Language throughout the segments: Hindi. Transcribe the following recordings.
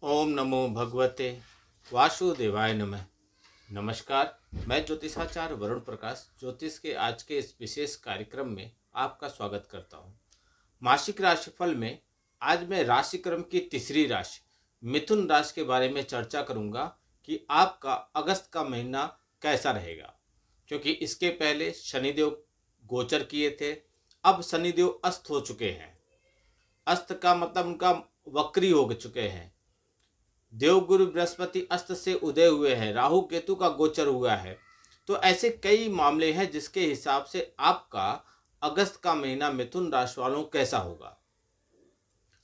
ओम नमो भगवते वासुदेवाय नमः। नमस्कार, मैं ज्योतिषाचार्य वरुण प्रकाश ज्योतिष के आज के इस विशेष कार्यक्रम में आपका स्वागत करता हूं। मासिक राशिफल में आज मैं राशिक्रम की तीसरी राशि मिथुन राशि के बारे में चर्चा करूंगा कि आपका अगस्त का महीना कैसा रहेगा, क्योंकि इसके पहले शनिदेव गोचर किए थे। अब शनिदेव अस्त हो चुके हैं। अस्त का मतलब उनका वक्री हो चुके हैं। देवगुरु बृहस्पति अस्त से उदय हुए हैं, राहु केतु का गोचर हुआ है। तो ऐसे कई मामले हैं जिसके हिसाब से आपका अगस्त का महीना मिथुन राशि वालों कैसा होगा।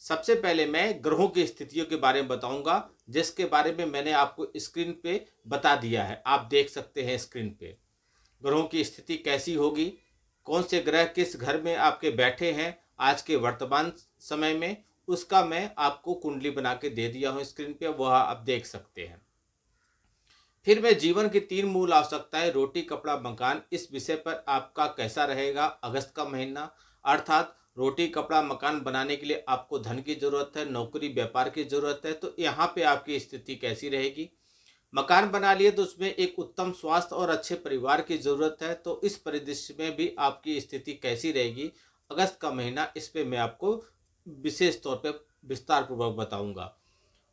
सबसे पहले मैं ग्रहों की स्थितियों के बारे में बताऊंगा, जिसके बारे में मैंने आपको स्क्रीन पे बता दिया है। आप देख सकते हैं स्क्रीन पे ग्रहों की स्थिति कैसी होगी, कौन से ग्रह किस घर में आपके बैठे हैं आज के वर्तमान समय में, उसका मैं आपको कुंडली बना के दे दिया हूं स्क्रीन पे, वह आप देख सकते हैं। फिर मैं जीवन की 3 मूल आवश्यकताएं रोटी कपड़ा मकान, इस विषय पर आपका कैसा रहेगा अगस्त का महीना। अर्थात रोटी कपड़ा मकान बनाने के लिए आपको धन की जरूरत है, नौकरी व्यापार की जरूरत है, तो यहाँ पे आपकी स्थिति कैसी रहेगी। मकान बना लिए तो उसमें एक उत्तम स्वास्थ्य और अच्छे परिवार की जरूरत है, तो इस परिदृश्य में भी आपकी स्थिति कैसी रहेगी अगस्त का महीना, इस पे मैं आपको विशेष तौर पे विस्तार पूर्वक बताऊंगा।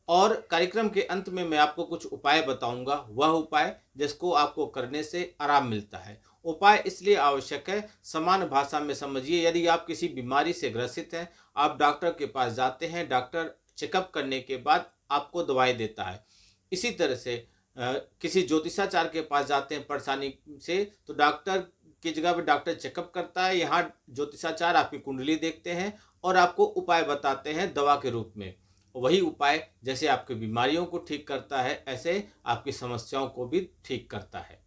और कार्यक्रम के अंत में मैं आपको कुछ उपाय बताऊंगा, वह उपाय जिसको आपको करने से आराम मिलता है। उपाय इसलिए आवश्यक है, समान भाषा में समझिए। यदि आप किसी बीमारी से ग्रसित हैं, आप डॉक्टर के पास जाते हैं, डॉक्टर चेकअप करने के बाद आपको दवाई देता है। इसी तरह से किसी ज्योतिषाचार्य के पास जाते हैं परेशानी से, तो डॉक्टर की जगह पर डॉक्टर चेकअप करता है, यहाँ ज्योतिषाचार्य आपकी कुंडली देखते हैं और आपको उपाय बताते हैं दवा के रूप में। वही उपाय जैसे आपकी बीमारियों को ठीक करता है, ऐसे आपकी समस्याओं को भी ठीक करता है।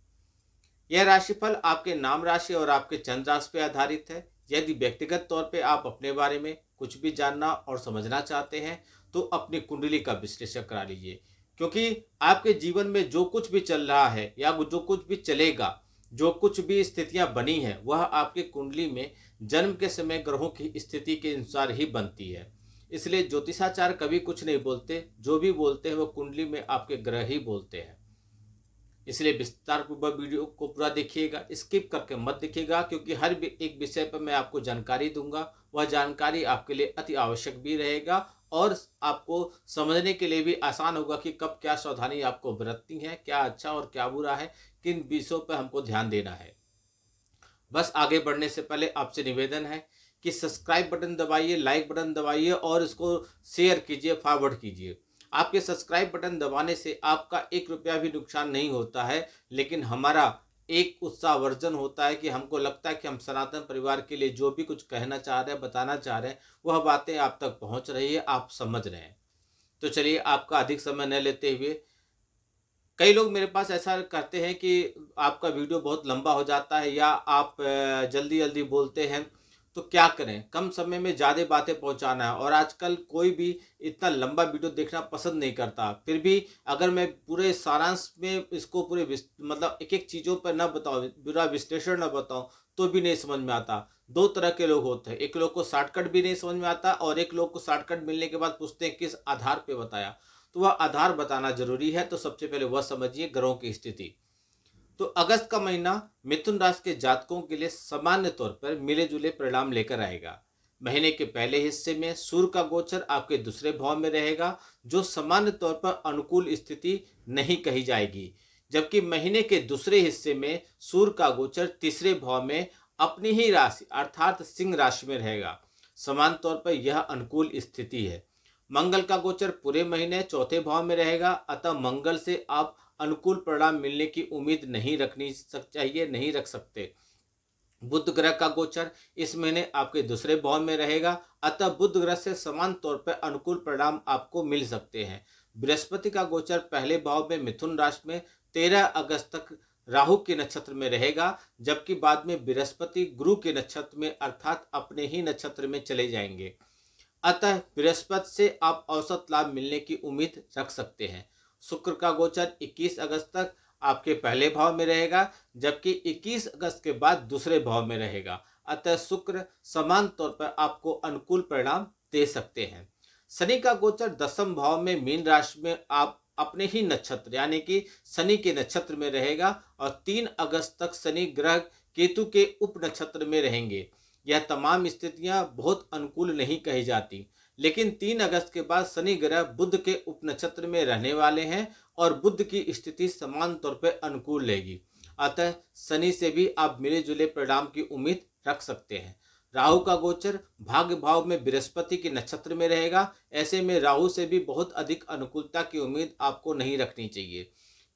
यह राशिफल आपके नाम राशि और आपके चंद्र राशि पर आधारित है। यदि व्यक्तिगत तौर पे आप अपने बारे में कुछ भी जानना और समझना चाहते हैं तो अपनी कुंडली का विश्लेषण करा लीजिए, क्योंकि आपके जीवन में जो कुछ भी चल रहा है या जो कुछ भी चलेगा, जो कुछ भी स्थितियां बनी हैं, वह आपकी कुंडली में जन्म के समय ग्रहों की स्थिति के अनुसार ही बनती है। इसलिए ज्योतिषाचार्य कभी कुछ नहीं बोलते, जो भी बोलते हैं वो कुंडली में आपके ग्रह ही बोलते हैं। इसलिए विस्तार पूर्वक वीडियो को पूरा देखिएगा, स्किप करके मत देखिएगा, क्योंकि हर एक विषय पर मैं आपको जानकारी दूंगा। वह जानकारी आपके लिए अति आवश्यक भी रहेगा और आपको समझने के लिए भी आसान होगा कि कब क्या सावधानी आपको बरतनी है, क्या अच्छा और क्या बुरा है, किन विषयों पर हमको ध्यान देना है। बस आगे बढ़ने से पहले आपसे निवेदन है कि सब्सक्राइब बटन दबाइए, लाइक बटन दबाइए और इसको शेयर कीजिए, फॉरवर्ड कीजिए। आपके सब्सक्राइब बटन दबाने से आपका 1 रुपया भी नुकसान नहीं होता है, लेकिन हमारा एक उत्साहवर्धन होता है कि हमको लगता है कि हम सनातन परिवार के लिए जो भी कुछ कहना चाह रहे हैं, बताना चाह रहे हैं, वह बातें आप तक पहुंच रही है, आप समझ रहे हैं। तो चलिए, आपका अधिक समय न लेते हुए, कई लोग मेरे पास ऐसा करते हैं कि आपका वीडियो बहुत लंबा हो जाता है या आप जल्दी जल्दी बोलते हैं, तो क्या करें, कम समय में ज़्यादा बातें पहुंचाना है और आजकल कोई भी इतना लंबा वीडियो देखना पसंद नहीं करता। फिर भी अगर मैं पूरे सारांश में इसको पूरे मतलब एक एक चीज़ों पर न बताऊँ, पूरा विश्लेषण न बताऊँ, तो भी नहीं समझ में आता। 2 तरह के लोग होते हैं, एक लोग को शॉर्टकट भी नहीं समझ में आता और एक लोग को शॉर्टकट मिलने के बाद पूछते हैं किस आधार पर बताया। तो वह आधार बताना जरूरी है। तो सबसे पहले वह समझिए ग्रहों की स्थिति। तो अगस्त का महीना मिथुन राशि के जातकों के लिए सामान्य तौर पर मिले जुले परिणाम लेकर आएगा। महीने के पहले हिस्से में सूर्य का गोचर आपके दूसरे भाव में रहेगा, जो सामान्य तौर पर अनुकूल स्थिति नहीं कही जाएगी, जबकि महीने के दूसरे हिस्से में सूर्य का गोचर तीसरे भाव में अपनी ही राशि अर्थात सिंह राशि में रहेगा। समान तौर पर यह अनुकूल स्थिति है। मंगल का गोचर पूरे महीने चौथे भाव में रहेगा, अतः मंगल से आप अनुकूल परिणाम मिलने की उम्मीद नहीं रखनी चाहिए, नहीं रख सकते। बुध ग्रह का गोचर इस महीने आपके दूसरे भाव में रहेगा, अतः बुध ग्रह से समान तौर पर अनुकूल परिणाम आपको मिल सकते हैं। बृहस्पति का गोचर पहले भाव में मिथुन राशि में 13 अगस्त तक राहु के नक्षत्र में रहेगा, जबकि बाद में बृहस्पति गुरु के नक्षत्र में अर्थात अपने ही नक्षत्र में चले जाएंगे। अतः बृहस्पति से आप औसत लाभ मिलने की उम्मीद रख सकते हैं। शुक्र का गोचर 21 अगस्त तक आपके पहले भाव में रहेगा, जबकि 21 अगस्त के बाद दूसरे भाव में रहेगा। अतः शुक्र समान तौर पर आपको अनुकूल परिणाम दे सकते हैं। शनि का गोचर दसम भाव में मीन राशि में आप अपने ही नक्षत्र यानी कि शनि के नक्षत्र में रहेगा और 3 अगस्त तक शनि ग्रह केतु के उप नक्षत्र में रहेंगे। यह तमाम स्थितियां बहुत अनुकूल नहीं कही जाती, लेकिन 3 अगस्त के बाद शनि ग्रह बुध के उप नक्षत्र में रहने वाले हैं और बुध की स्थिति समान तौर पर अनुकूल रहेगी। अतः शनि से भी आप मिले जुले परिणाम की उम्मीद रख सकते हैं। राहु का गोचर भाग्य भाव में बृहस्पति के नक्षत्र में रहेगा। ऐसे में राहु से भी बहुत अधिक अनुकूलता की उम्मीद आपको नहीं रखनी चाहिए।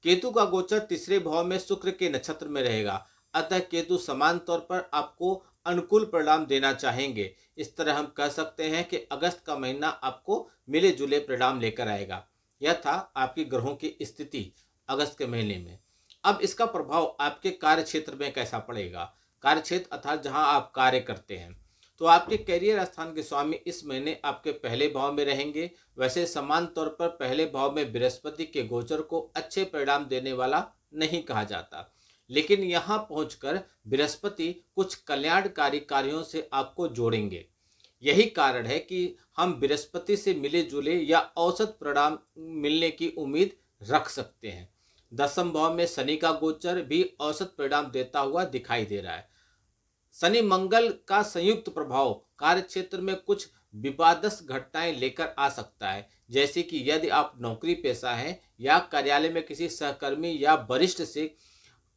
केतु का गोचर तीसरे भाव में शुक्र के नक्षत्र में रहेगा। अतः केतु समान तौर पर आपको अनुकूल परिणाम देना चाहेंगे। इस तरह हम कह सकते हैं कि अगस्त का महीना आपको मिले जुले परिणाम लेकर आएगा। यह था आपकी ग्रहों की स्थिति अगस्त के महीने में। अब इसका प्रभाव आपके कार्य क्षेत्र में कैसा पड़ेगा। कार्य क्षेत्र अर्थात जहां आप कार्य करते हैं, तो आपके करियर स्थान के स्वामी इस महीने आपके पहले भाव में रहेंगे। वैसे समान तौर पर पहले भाव में बृहस्पति के गोचर को अच्छे परिणाम देने वाला नहीं कहा जाता, लेकिन यहाँ पहुंचकर बृहस्पति कुछ कल्याणकारी कार्यों से आपको जोड़ेंगे। यही कारण है कि हम बृहस्पति से मिले जुले या औसत परिणाम मिलने की उम्मीद रख सकते हैं। दसम भाव में शनि का गोचर भी औसत परिणाम देता हुआ दिखाई दे रहा है। शनि मंगल का संयुक्त प्रभाव कार्य क्षेत्र में कुछ विवादस घटनाएं लेकर आ सकता है, जैसे कि यदि आप नौकरी पेशा हैं या कार्यालय में किसी सहकर्मी या वरिष्ठ से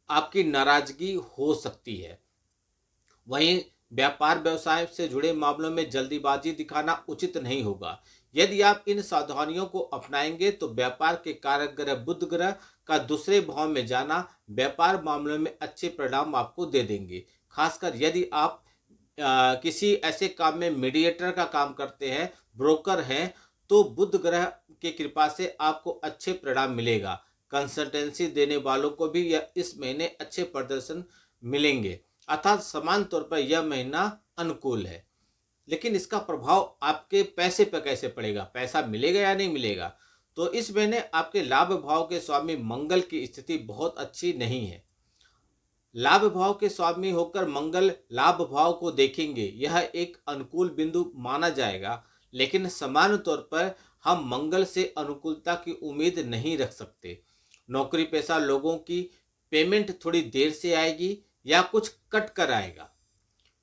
आपकी नाराजगी हो सकती है। वहीं व्यापार व्यवसाय से जुड़े मामलों में जल्दीबाजी दिखाना उचित नहीं होगा। यदि आप इन सावधानियों को अपनाएंगे तो व्यापार के कारक ग्रह बुध ग्रह का दूसरे भाव में जाना व्यापार मामलों में अच्छे परिणाम आपको दे देंगे। खासकर यदि आप किसी ऐसे काम में मीडिएटर का काम करते हैं, ब्रोकर हैं, तो बुध ग्रह की कृपा से आपको अच्छे परिणाम मिलेगा। कंसल्टेंसी देने वालों को भी इस महीने अच्छे प्रदर्शन मिलेंगे। अर्थात समान तौर पर यह महीना अनुकूल है। लेकिन इसका प्रभाव आपके पैसे पर कैसे पड़ेगा, पैसा मिलेगा या नहीं मिलेगा। तो इस महीने आपके लाभ भाव के स्वामी मंगल की स्थिति बहुत अच्छी नहीं है। लाभ भाव के स्वामी होकर मंगल लाभ भाव को देखेंगे, यह एक अनुकूल बिंदु माना जाएगा, लेकिन समान तौर पर हम मंगल से अनुकूलता की उम्मीद नहीं रख सकते। नौकरी पेशा लोगों की पेमेंट थोड़ी देर से आएगी या कुछ कट कर आएगा।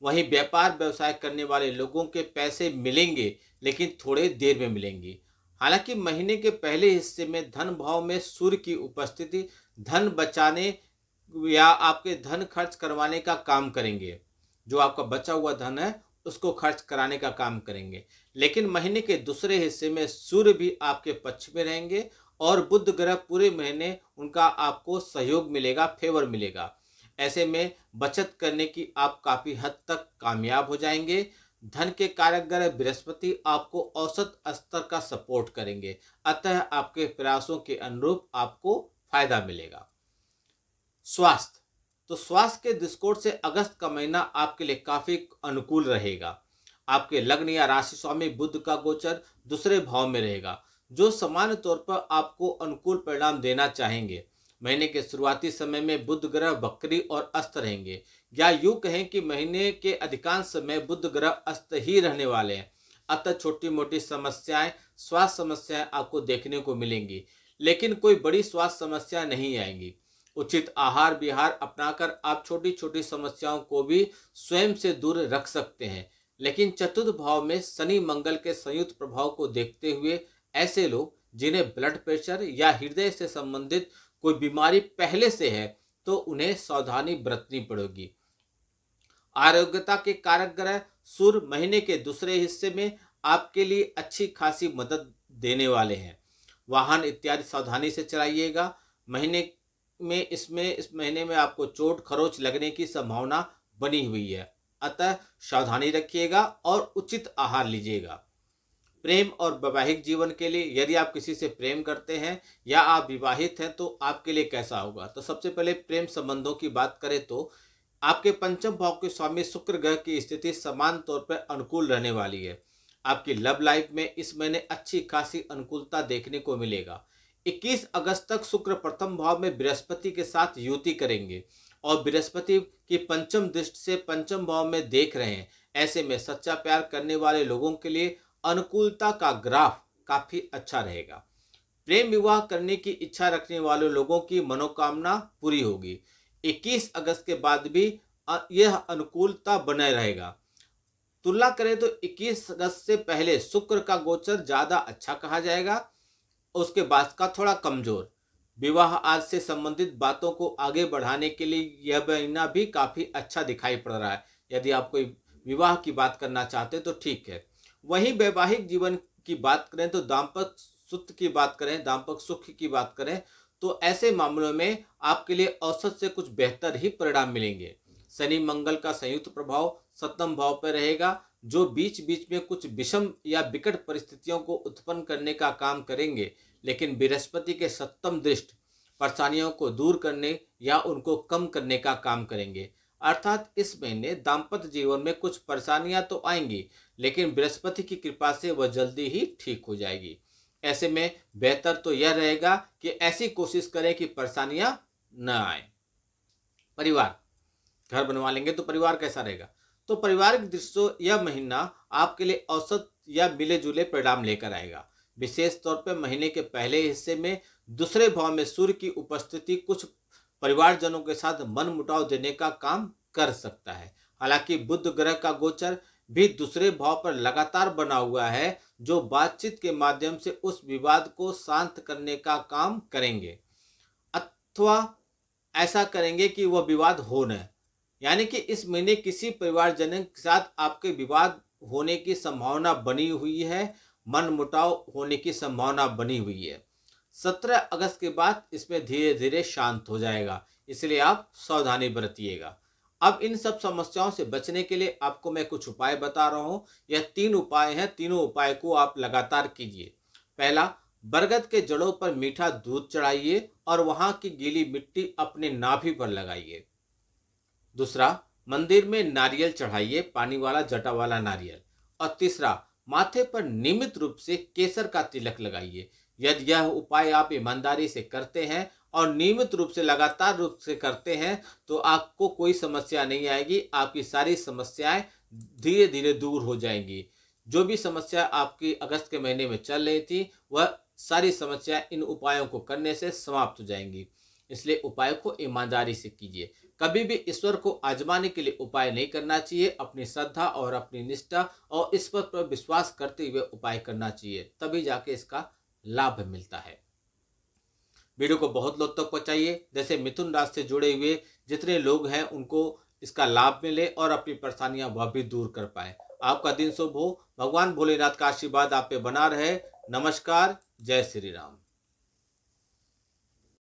वहीं व्यापार व्यवसाय करने वाले लोगों के पैसे मिलेंगे, लेकिन थोड़े देर में मिलेंगे। हालांकि महीने के पहले हिस्से में धन भाव में सूर्य की उपस्थिति धन बचाने या आपके धन खर्च करवाने का काम करेंगे। जो आपका बचा हुआ धन है उसको खर्च कराने का काम करेंगे। लेकिन महीने के दूसरे हिस्से में सूर्य भी आपके पक्ष में रहेंगे और बुध ग्रह पूरे महीने उनका आपको सहयोग मिलेगा, फेवर मिलेगा। ऐसे में बचत करने की आप काफी हद तक कामयाब हो जाएंगे। धन के कारक ग्रह बृहस्पति आपको औसत स्तर का सपोर्ट करेंगे। अतः आपके प्रयासों के अनुरूप आपको फायदा मिलेगा। स्वास्थ्य, तो स्वास्थ्य के दृष्टिकोण से अगस्त का महीना आपके लिए काफी अनुकूल रहेगा। आपके लग्न या राशि स्वामी बुध का गोचर दूसरे भाव में रहेगा, जो सामान्य तौर पर आपको अनुकूल परिणाम देना चाहेंगे। महीने के शुरुआती समय में बुध ग्रह वक्री और अस्त रहेंगे, या यूं कहें कि महीने के अधिकांश समय बुध ग्रह अस्त ही रहने वाले हैं। अतः छोटी मोटी समस्याएं, स्वास्थ्य समस्याएं आपको देखने को मिलेंगी, लेकिन कोई बड़ी स्वास्थ्य समस्या नहीं आएंगी। उचित आहार विहार अपनाकर आप छोटी छोटी समस्याओं को भी स्वयं से दूर रख सकते हैं। लेकिन चतुर्थ भाव में शनि मंगल के संयुक्त प्रभाव को देखते हुए ऐसे लोग जिन्हें ब्लड प्रेशर या हृदय से संबंधित कोई बीमारी पहले से है, तो उन्हें सावधानी बरतनी पड़ेगी। आरोग्यता के कारक ग्रह सूर्य महीने के दूसरे हिस्से में आपके लिए अच्छी खासी मदद देने वाले हैं। वाहन इत्यादि सावधानी से चलाइएगा। इस महीने में आपको चोट खरोच लगने की संभावना बनी हुई है, अतः सावधानी रखिएगा और उचित आहार लीजिएगा। प्रेम और वैवाहिक जीवन के लिए, यदि आप किसी से प्रेम करते हैं या आप विवाहित हैं, तो आपके लिए कैसा होगा। तो सबसे पहले प्रेम संबंधों की बात करें तो आपके पंचम भाव के स्वामी शुक्र ग्रह की स्थिति समान तौर पर अनुकूल रहने वाली है। आपकी लव लाइफ में इस महीने अच्छी खासी अनुकूलता देखने को मिलेगा। 21 अगस्त तक शुक्र प्रथम भाव में बृहस्पति के साथ युति करेंगे और बृहस्पति की पंचम दृष्टि से पंचम भाव में देख रहे हैं। ऐसे में सच्चा प्यार करने वाले लोगों के लिए अनुकूलता का ग्राफ काफी अच्छा रहेगा। प्रेम विवाह करने की इच्छा रखने वाले लोगों की मनोकामना पूरी होगी। 21 अगस्त के बाद भी यह अनुकूलता बने रहेगा। तुलना करें तो 21 अगस्त से पहले शुक्र का गोचर ज्यादा अच्छा कहा जाएगा, उसके बाद का थोड़ा कमजोर। विवाह आज से संबंधित बातों को आगे बढ़ाने के लिए यह महीना भी काफी अच्छा दिखाई पड़ रहा है। यदि आप कोई विवाह की बात करना चाहते हैं तो ठीक है। वहीं वैवाहिक जीवन की बात करें तो दाम्पत्य सुख की बात करें, दाम्पत्य सुख की बात करें तो ऐसे मामलों में आपके लिए औसत से कुछ बेहतर ही परिणाम मिलेंगे। शनि मंगल का संयुक्त प्रभाव सप्तम भाव पर रहेगा, जो बीच बीच में कुछ विषम या विकट परिस्थितियों को उत्पन्न करने का काम करेंगे, लेकिन बृहस्पति के सप्तम दृष्टि परेशानियों को दूर करने या उनको कम करने का काम करेंगे। अर्थात इस महीने दाम्पत्य जीवन में कुछ परेशानियां तो आएंगी, लेकिन बृहस्पति की कृपा से वह जल्दी ही ठीक हो जाएगी। ऐसे में बेहतर तो यह रहेगा कि ऐसी कोशिश करें कि परेशानियां न आए। परिवार, घर बनवा लेंगे तो परिवार कैसा रहेगा? तो पारिवारिक दृष्टि से यह महीना आपके लिए औसत या मिले जुले परिणाम लेकर आएगा। विशेष तौर पर महीने के पहले हिस्से में दूसरे भाव में सूर्य की उपस्थिति कुछ परिवारजनों के साथ मनमुटाव देने का काम कर सकता है। हालांकि बुध ग्रह का गोचर भी दूसरे भाव पर लगातार बना हुआ है, जो बातचीत के माध्यम से उस विवाद को शांत करने का काम करेंगे, अथवा ऐसा करेंगे कि वह विवाद हो न। यानी कि इस महीने किसी परिवारजन के साथ आपके विवाद होने की संभावना बनी हुई है, मनमुटाव होने की संभावना बनी हुई है। 17 अगस्त के बाद इसमें धीरे धीरे शांत हो जाएगा, इसलिए आप सावधानी बरतिएगा। अब इन सब समस्याओं से बचने के लिए आपको मैं कुछ उपाय बता रहा हूं। यह 3 उपाय हैं, तीनों उपाय को आप लगातार कीजिए। पहला, बरगद के जड़ों पर मीठा दूध चढ़ाइए और वहां की गीली मिट्टी अपने नाभि पर लगाइए। दूसरा, मंदिर में नारियल चढ़ाइए, पानी वाला जटा वाला नारियल। और तीसरा, माथे पर नियमित रूप से केसर का तिलक लगाइए। यदि यह उपाय आप ईमानदारी से करते हैं और नियमित रूप से लगातार रूप से करते हैं तो आपको कोई समस्या नहीं आएगी, आपकी सारी समस्याएं धीरे धीरे दूर हो जाएंगी। जो भी समस्या आपकी अगस्त के महीने में चल रही थी वह सारी समस्याएं इन उपायों को करने से समाप्त हो जाएंगी। इसलिए उपाय को ईमानदारी से कीजिए। कभी भी ईश्वर को आजमाने के लिए उपाय नहीं करना चाहिए, अपनी श्रद्धा और अपनी निष्ठा और ईश्वर पर विश्वास करते हुए उपाय करना चाहिए, तभी जाके इसका लाभ मिलता है। वीडियो को बहुत लोग तक पहुंचाइए, जैसे मिथुन राशि से जुड़े हुए जितने लोग हैं उनको इसका लाभ मिले और अपनी परेशानियां वह भी दूर कर पाए। आपका दिन शुभ हो, भगवान भोलेनाथ का आशीर्वाद आप पे बना रहे। नमस्कार, जय श्री राम।